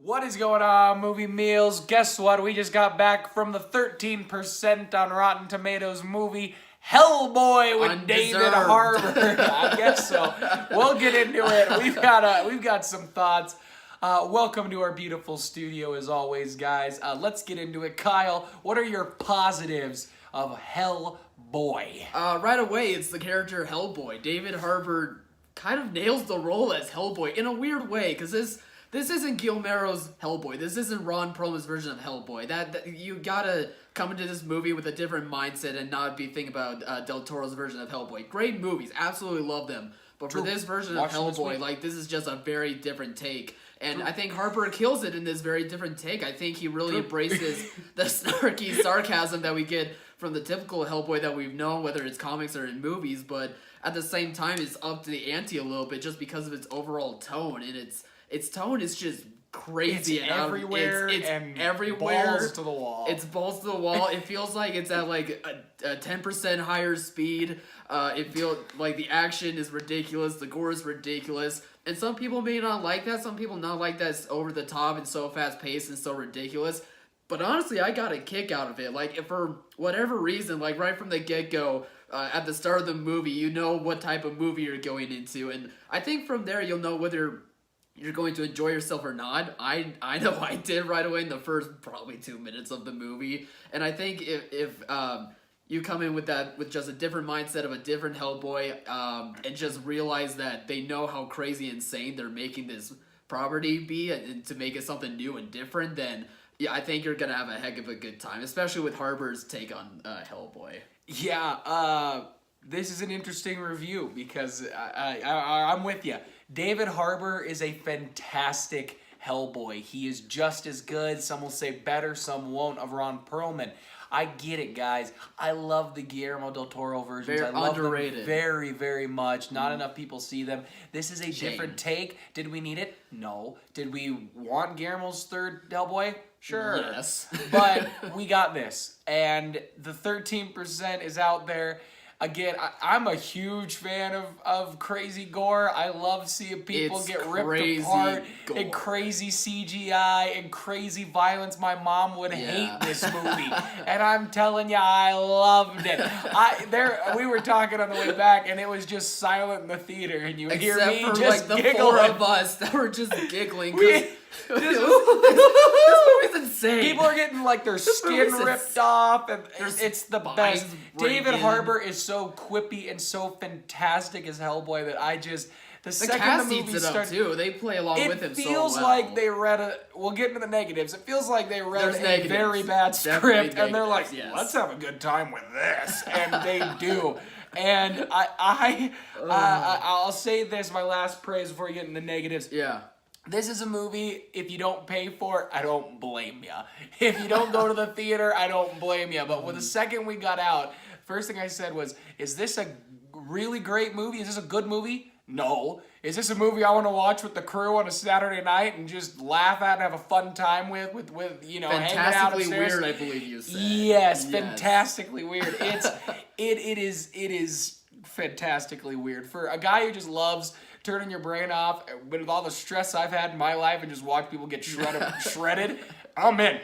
What is going on, Movie Meals? Guess what? We just got back from the 13% on Rotten Tomatoes movie Hellboy with David Harbour. I guess so. We'll get into it. We've got some thoughts. Welcome to our beautiful studio as always, guys. Let's get into it. Kyle, what are your positives of Hellboy? Right away, it's the character Hellboy. David Harbour kind of nails the role as Hellboy in a weird way, because this isn't Guillermo's Hellboy. This isn't Ron Perlman's version of Hellboy. That you gotta come into this movie with a different mindset and not be thinking about Del Toro's version of Hellboy. Great movies, absolutely love them. But for this version of Hellboy, this is just a very different take. And I think Harper kills it in this very different take. I think he really embraces the snarky sarcasm that we get from the typical Hellboy that we've known, whether it's comics or in movies. But at the same time, it's up to the ante a little bit just because of its overall tone. And its tone is just crazy. It's everywhere. It's everywhere. Balls to the wall. It's balls to the wall. It feels like it's at like a 10% higher speed. It feels like the action is ridiculous. The gore is ridiculous. And some people may not like that. Some people not like that it's over the top and so fast paced and so ridiculous. But honestly, I got a kick out of it. Like, if for whatever reason, like right from the get-go, at the start of the movie, you know what type of movie you're going into. And I think from there, you'll know whether you're going to enjoy yourself or not. I know I did right away in the first probably 2 minutes of the movie. And I think if you come in with just a different mindset of a different Hellboy, and just realize that they know how crazy insane they're making this property be, and to make it something new and different, then yeah, I think you're gonna have a heck of a good time, especially with Harbour's take on Hellboy. Yeah, this is an interesting review because I'm with you. David Harbour is a fantastic Hellboy. He is just as good, some will say better, some won't, of Ron Perlman. I get it, guys. I love the Guillermo del Toro versions. Very I love underrated. them very, very much. Not enough people see them. This is a different take. Did we need it? No. Did we want Guillermo's third Hellboy? Sure. Yes. But we got this. And the 13% is out there. Again, I'm a huge fan of crazy gore. I love seeing people get ripped apart and crazy CGI and crazy violence. My mom would hate this movie. And I'm telling you, I loved it. We were talking on the way back, and it was just silent in the theater, and you would hear me for, just like, the giggling. 4 of us that were just giggling. This movie's insane. People are getting like their skin ripped off, and it's the best. David Harbour is so quippy and so fantastic as Hellboy that the second cast the movie eats it up too. They play along with him so well. It feels like they read we'll get into the negatives. It feels like they read a very bad script, and they're like, let's have a good time with this, and they do. And I'll say this, my last praise before we get into the negatives. Yeah. This is a movie, if you don't pay for it, I don't blame ya. If you don't go to the theater, I don't blame ya. But when the second we got out, first thing I said was, is this a really great movie? Is this a good movie? No. Is this a movie I want to watch with the crew on a Saturday night and just laugh at and have a fun time with hanging out upstairs? Fantastically weird, I believe you said. Yes, fantastically weird. It is fantastically weird. For a guy who just loves turning your brain off with all the stress I've had in my life and just watch people get shredded, I'm in.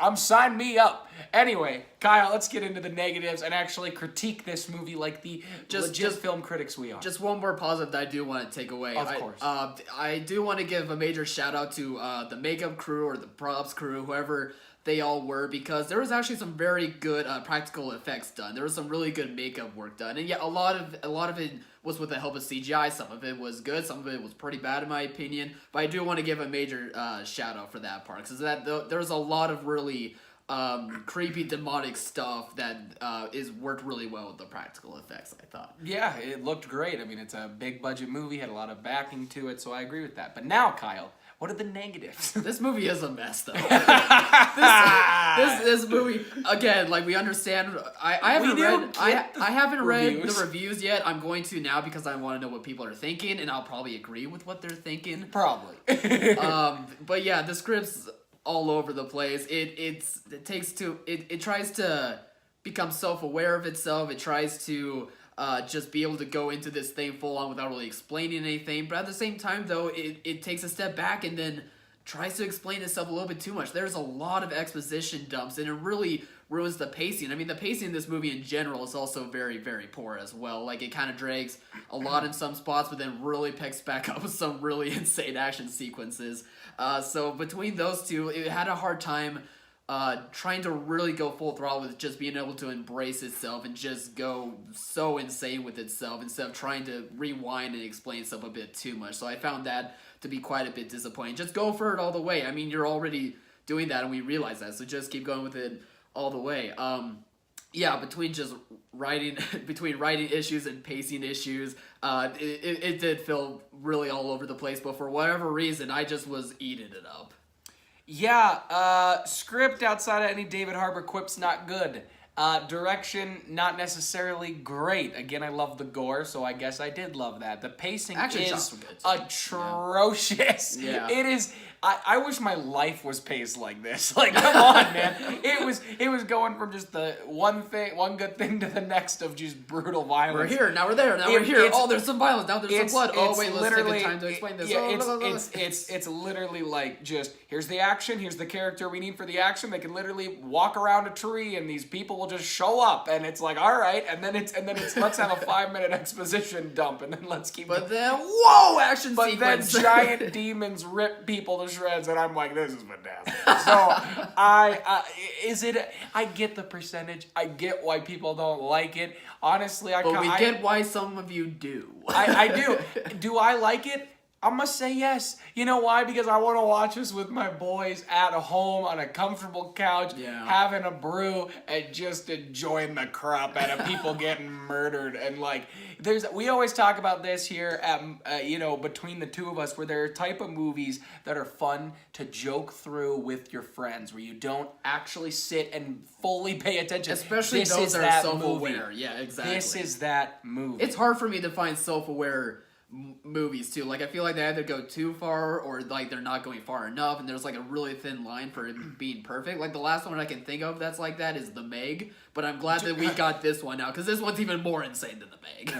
I'm sign me up. Anyway, Kyle, let's get into the negatives and actually critique this movie like the legit film critics we are. Just one more positive that I do want to take away. Of course. I do want to give a major shout out to the makeup crew or the props crew, whoever they all were, because there was actually some very good practical effects done. There was some really good makeup work done, and yeah, a lot of it was with the help of CGI. Some of it was good, some of it was pretty bad in my opinion. But I do want to give a major shout out for that part, because there's a lot of really creepy demonic stuff that is worked really well with the practical effects, I thought. Yeah, it looked great. I mean, it's a big budget movie, had a lot of backing to it, so I agree with that. But now, Kyle, what are the negatives? This movie is a mess, though. this movie, again, like, we understand. I haven't read the reviews yet. I'm going to now because I want to know what people are thinking, and I'll probably agree with what they're thinking. Probably. But yeah, the script's all over the place. It tries to become self-aware of itself. It tries to just be able to go into this thing full on without really explaining anything. But at the same time, though, it takes a step back and then tries to explain itself a little bit too much. There's a lot of exposition dumps, and it really ruins the pacing. I mean, the pacing in this movie in general is also very, very poor as well. Like, it kind of drags a lot in some spots, but then really picks back up with some really insane action sequences. So between those two, it had a hard time trying to really go full throttle with just being able to embrace itself and just go so insane with itself instead of trying to rewind and explain stuff a bit too much. So I found that to be quite a bit disappointing. Just go for it all the way. I mean, you're already doing that, and we realize that, so just keep going with it all the way. Yeah, between just writing issues and pacing issues, it did feel really all over the place, but for whatever reason, I just was eating it up. Yeah, script outside of any David Harbour quips, not good. Direction, not necessarily great. Again, I love the gore, so I guess I did love that. The pacing is atrocious. Yeah. It is. I wish my life was paced like this. Like, come on, man. It was going from just the one good thing to the next of just brutal violence. We're here, now we're there, now we're here. Oh, there's some violence, now there's some blood. Oh, wait, let's take the time to explain this. Yeah, it's literally like just, here's the action, here's the character we need for the action. They can literally walk around a tree and these people will just show up, and it's like, all right, and then it's let's have a 5-minute exposition dump, and then let's keep. But then, whoa, action sequence. Then giant demons rip people to shreds, and I'm like, this is fantastic. So I get the percentage. I get why people don't like it. Honestly, we get why some of you do. I do. Do I like it? I'm going to say yes. You know why? Because I want to watch this with my boys at home on a comfortable couch, having a brew, and just enjoying the crap out of people getting murdered. And like, we always talk about this here at, between the two of us, where there are type of movies that are fun to joke through with your friends, where you don't actually sit and fully pay attention. Especially those that are self-aware. Yeah, exactly. This is that movie. It's hard for me to find self-aware movies too. Like, I feel like they either go too far or like they're not going far enough, and there's like a really thin line for it being perfect. Like, the last one I can think of that's like that is The Meg, but I'm glad that we got this one now, because this one's even more insane than The Meg.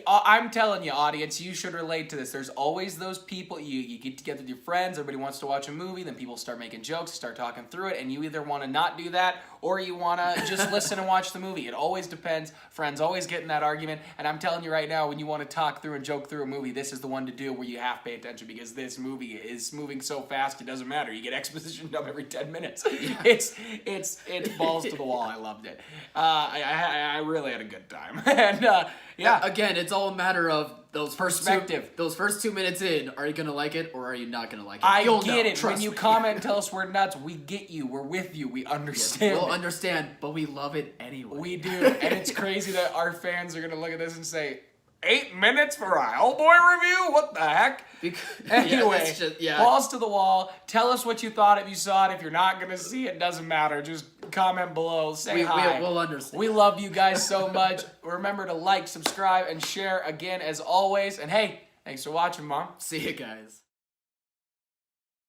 I'm telling you, audience, you should relate to this. There's always those people, you get together with your friends, everybody wants to watch a movie, then people start making jokes, start talking through it, and you either want to not do that, or you want to just listen and watch the movie. It always depends. Friends always get in that argument, and I'm telling you right now, when you want to talk through and joke through a movie, this is the one to do where you have to pay attention, because this movie is moving so fast, it doesn't matter. You get exposition dump every 10 minutes. Yeah. It's balls to the wall. I loved it. I really had a good time. And, yeah. Again, it's all a matter of those perspective. Those first 2 minutes in, are you going to like it or are you not going to like it? I get it. When you comment and tell us we're nuts, we get you. We're with you. We understand. We'll understand, but we love it anyway. We do. And it's crazy that our fans are going to look at this and say, 8 minutes for a Hellboy review? What the heck? Anyway, balls to the wall. Tell us what you thought if you saw it. If you're not going to see it, doesn't matter. Just comment below. Say hi. We'll understand. We love you guys so much. Remember to like, subscribe, and share again as always. And hey, thanks for watching, Mom. See you guys.